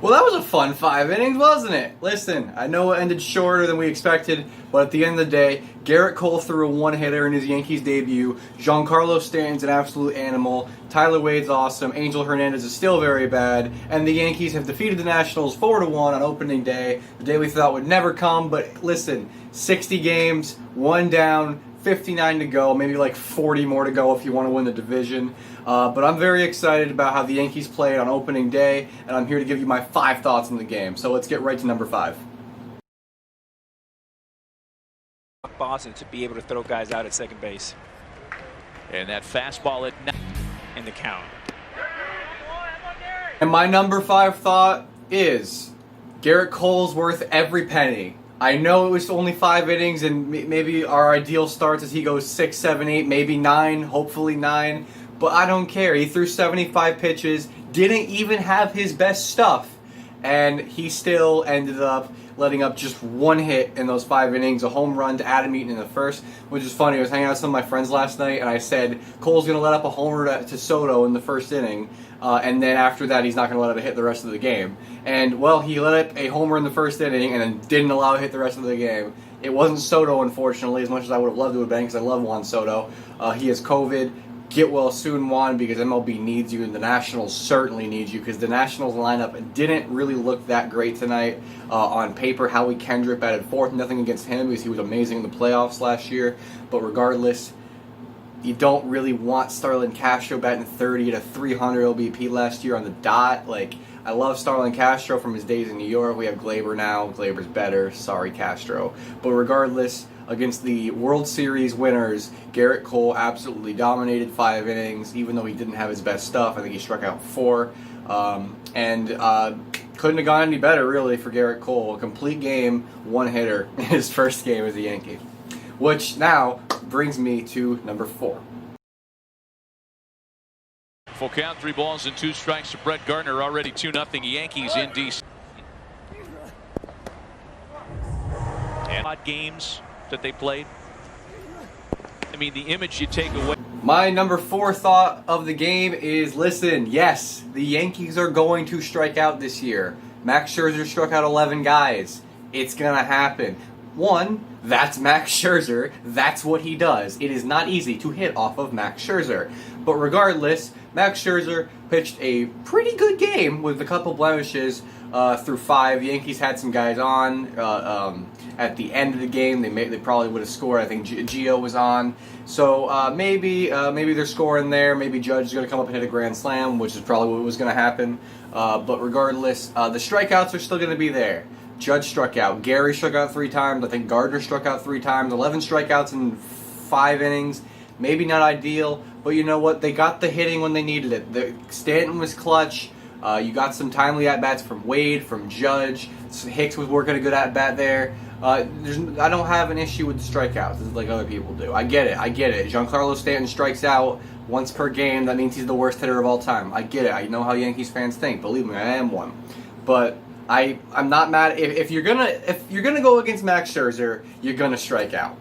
Well, that was a fun 5 innings, wasn't it? Listen, I know it ended shorter than we expected, but at the end of the day, Garrett Cole threw a one-hitter in his Yankees debut. Giancarlo Stanton's an absolute animal. Tyler Wade's awesome. Angel Hernandez is still very bad. And the Yankees have defeated the Nationals 4-1 on opening day, the day we thought would never come. But listen, 60 games, one down, 59 to go, maybe like 40 more to go if you want to win the division. But I'm very excited about how the Yankees played on opening day, and I'm here to give you my 5 thoughts on the game. So let's get right to number 5. Boston to be able to throw guys out at second base. And that fastball at in the count. And my number 5 thought is Garrett Cole's worth every penny. I know it was only 5 innings, and maybe our ideal starts as he goes 6, 7, 8, maybe 9, hopefully 9. But I don't care. He threw 75 pitches, didn't even have his best stuff, and he still ended up letting up just one hit in those 5 innings, a home run to Adam Eaton in the first, which is funny. I was hanging out with some of my friends last night, and I said Cole's going to let up a homer to Soto in the first inning, and then after that he's not going to let up a hit the rest of the game. And, well, he let up a homer in the first inning and then didn't allow a hit the rest of the game. It wasn't Soto, unfortunately, as much as I would have loved to have been, because I love Juan Soto. He has COVID. Get well soon, Juan, because MLB needs you, and the Nationals certainly need you, because the Nationals lineup didn't really look that great tonight. On paper, Howie Kendrick batted 4th, nothing against him, because he was amazing in the playoffs last year. But regardless, you don't really want Starlin Castro batting 30 at a 300 OBP last year on the dot. Like, I love Starlin Castro from his days in New York. We have Glaber now. Glaber's better. Sorry, Castro. But regardless, against the World Series winners, Garrett Cole absolutely dominated 5 innings, even though he didn't have his best stuff. I think he struck out 4. And couldn't have gone any better, really, for Garrett Cole. A complete game, one hitter in his first game as a Yankee. Which now brings me to number 4. full count, 3 balls and 2 strikes to Brett Gardner. Already 2-0 Yankees in DC. And odd games that they played. I mean, the image you take away. My number 4 thought of the game is, listen, yes, the Yankees are going to strike out this year. Max Scherzer struck out 11 guys. It's going to happen. One, that's Max Scherzer. That's what he does. It is not easy to hit off of Max Scherzer. But regardless, Max Scherzer pitched a pretty good game with a couple blemishes through 5. The Yankees had some guys on at the end of the game. They probably would have scored. I think Gio was on. So maybe they're scoring there. Maybe Judge is going to come up and hit a grand slam, which is probably what was going to happen. But regardless, the strikeouts are still going to be there. Judge struck out. Gary struck out 3 times. I think Gardner struck out 3 times. 11 strikeouts in 5 innings. Maybe not ideal, but you know what? They got the hitting when they needed it. Stanton was clutch. You got some timely at-bats from Wade, from Judge. Hicks was working a good at-bat there. I don't have an issue with the strikeouts like other people do. I get it. Giancarlo Stanton strikes out once per game. That means he's the worst hitter of all time. I get it. I know how Yankees fans think. Believe me, I am one. But I'm not mad. If you're gonna go against Max Scherzer, you're gonna strike out.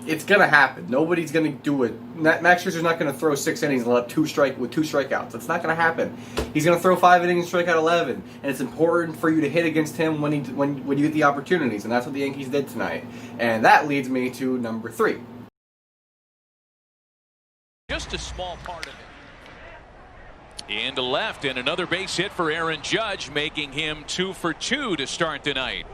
It's gonna happen. Nobody's gonna do it. Max Scherzer's not gonna throw 6 innings and let 2 strikeouts. That's not gonna happen. He's gonna throw 5 innings and strike out 11. And it's important for you to hit against him when you get the opportunities, and that's what the Yankees did tonight. And that leads me to number 3. Just a small part of it. Into left, and another base hit for Aaron Judge, making him 2 for 2 to start tonight.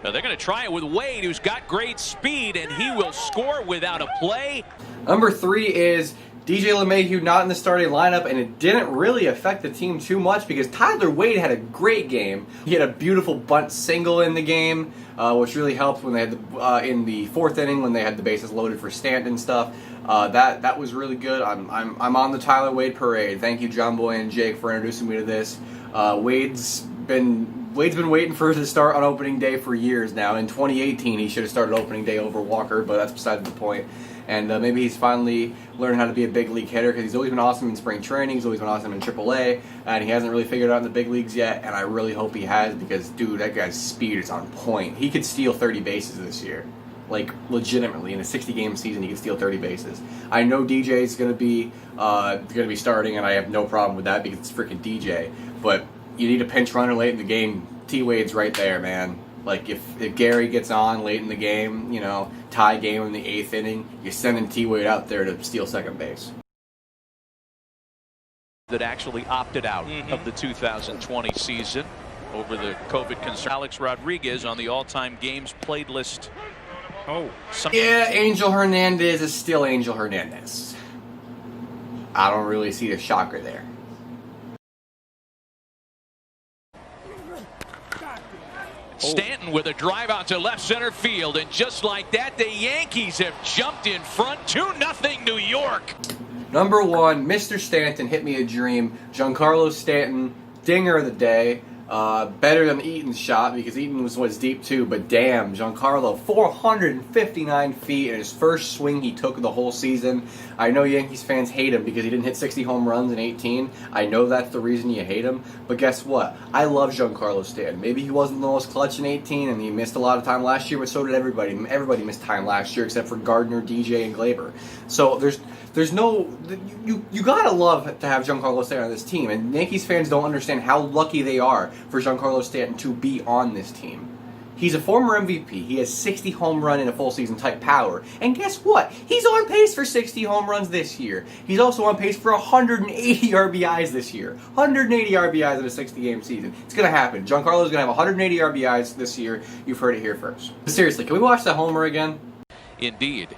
Now they're going to try it with Wade, who's got great speed, and he will score without a play. Number 3 is DJ LeMahieu not in the starting lineup, and it didn't really affect the team too much because Tyler Wade had a great game. He had a beautiful bunt single in the game, which really helped when they had in the 4th inning when they had the bases loaded for Stanton and stuff. That was really good. I'm on the Tyler Wade parade. Thank you, John Boy and Jake, for introducing me to this. Wade's been waiting for his start on opening day for years now. In 2018, he should have started opening day over Walker, but that's beside the point. And maybe he's finally learning how to be a big league hitter because he's always been awesome in spring training. He's always been awesome in AAA, and he hasn't really figured it out in the big leagues yet. And I really hope he has because, dude, that guy's speed is on point. He could steal 30 bases this year. Like, legitimately, in a 60-game season, he can steal 30 bases. I know DJ is going to be starting, and I have no problem with that because it's freaking DJ. But you need a pinch runner late in the game. T-Wade's right there, man. Like, if Gary gets on late in the game, you know, tie game in the 8th inning, you're sending T-Wade out there to steal second base. That actually opted out of the 2020 season over the COVID concern. Alex Rodriguez on the all-time games played list. Yeah, Angel Hernandez is still Angel Hernandez. I don't really see the shocker there. Stanton with a drive out to left center field, and just like that, the Yankees have jumped in front 2-0 New York. Number 1, Mr. Stanton hit me a dream. Giancarlo Stanton, dinger of the day. Better than Eaton's shot because Eaton was deep too, but damn, Giancarlo, 459 feet in his first swing he took the whole season. I know Yankees fans hate him because he didn't hit 60 home runs in 18. I know that's the reason you hate him, but guess what? I love Giancarlo Stanton. Maybe he wasn't the most clutch in 18 and he missed a lot of time last year, but so did everybody. Everybody missed time last year except for Gardner, DJ, and Glaber. So there's no, you gotta love to have Giancarlo Stanton on this team, and Yankees fans don't understand how lucky they are for Giancarlo Stanton to be on this team. He's a former MVP. He has 60 home run in a full season type power. And guess what? He's on pace for 60 home runs this year. He's also on pace for 180 RBIs this year. 180 RBIs in a 60-game season. It's going to happen. Giancarlo's going to have 180 RBIs this year. You've heard it here first. But seriously, can we watch that homer again? Indeed.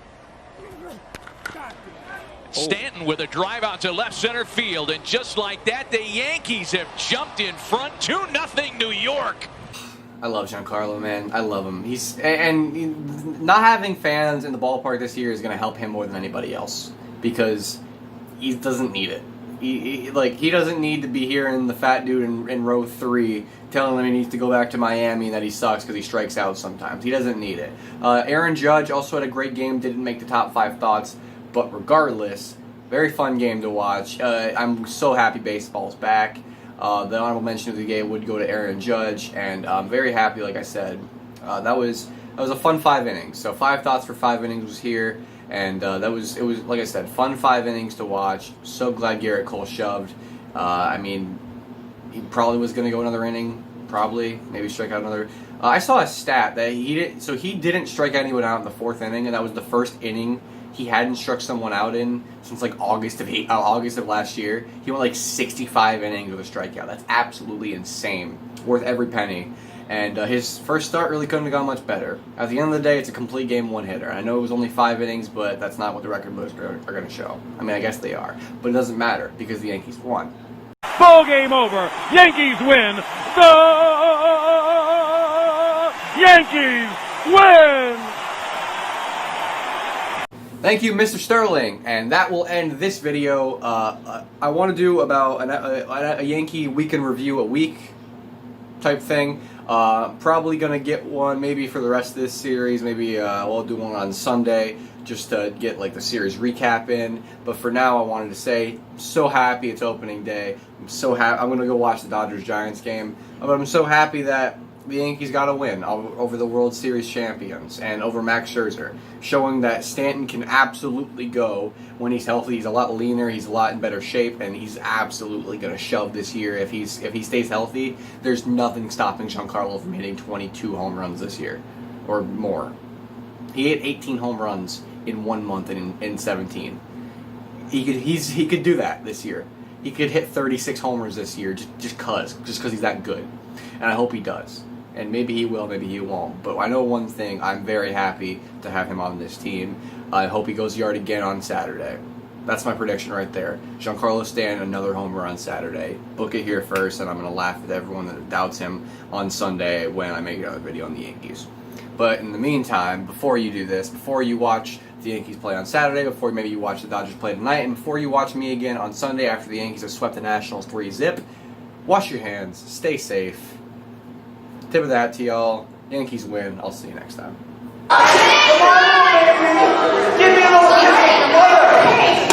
Stanton with a drive out to left center field, and just like that, the Yankees have jumped in front 2-0 New York. I love Giancarlo, man. I love him. And not having fans in the ballpark this year is going to help him more than anybody else because he doesn't need it. He doesn't need to be hearing the fat dude in row 3 telling him he needs to go back to Miami and that he sucks because he strikes out sometimes. He doesn't need it. Aaron Judge also had a great game, didn't make the top 5 thoughts, but regardless, very fun game to watch. I'm so happy baseball's back. The honorable mention of the game would go to Aaron Judge, and I'm very happy, like I said. That was a fun 5 innings. So 5 thoughts for 5 innings was here, and it was like I said, fun 5 innings to watch. So glad Garrett Cole shoved. I mean, he probably was going to go another inning, maybe strike out another. I saw a stat that he didn't strike anyone out in the 4th inning, and that was the first inning he hadn't struck someone out in since like August of last year. He went like 65 innings with a strikeout. That's absolutely insane. Worth every penny. And his first start really couldn't have gone much better. At the end of the day, it's a complete game 1-hitter. I know it was only 5 innings, but that's not what the record books are going to show. I mean, I guess they are, but it doesn't matter because the Yankees won. Ball game over. Yankees win. The Yankees win. Thank you, Mr. Sterling, and that will end this video. I want to do about a Yankee week in review a week type thing. Probably going to get one maybe for the rest of this series. Maybe we'll do one on Sunday just to get like the series recap in. But for now, I wanted to say, I'm so happy it's opening day. I'm so happy. I'm going to go watch the Dodgers-Giants game. But I'm so happy that the Yankees got a win over the World Series champions and over Max Scherzer, showing that Stanton can absolutely go when he's healthy. He's a lot leaner, he's a lot in better shape, and he's absolutely going to shove this year if he stays healthy. There's nothing stopping Giancarlo from hitting 22 home runs this year or more. He hit 18 home runs in 1 month in 17. He could do that this year. He could hit 36 homers this year just cause he's that good, and I hope he does. And maybe he will, maybe he won't. But I know one thing, I'm very happy to have him on this team. I hope he goes yard again on Saturday. That's my prediction right there. Giancarlo Stanton, another homer on Saturday. Book it here first, and I'm going to laugh at everyone that doubts him on Sunday when I make another video on the Yankees. But in the meantime, before you do this, before you watch the Yankees play on Saturday, before maybe you watch the Dodgers play tonight, and before you watch me again on Sunday after the Yankees have swept the Nationals 3-0, wash your hands, stay safe. Tip of the hat to y'all. Yankees win. I'll see you next time. Come on, baby! Give me a little kiss, mother!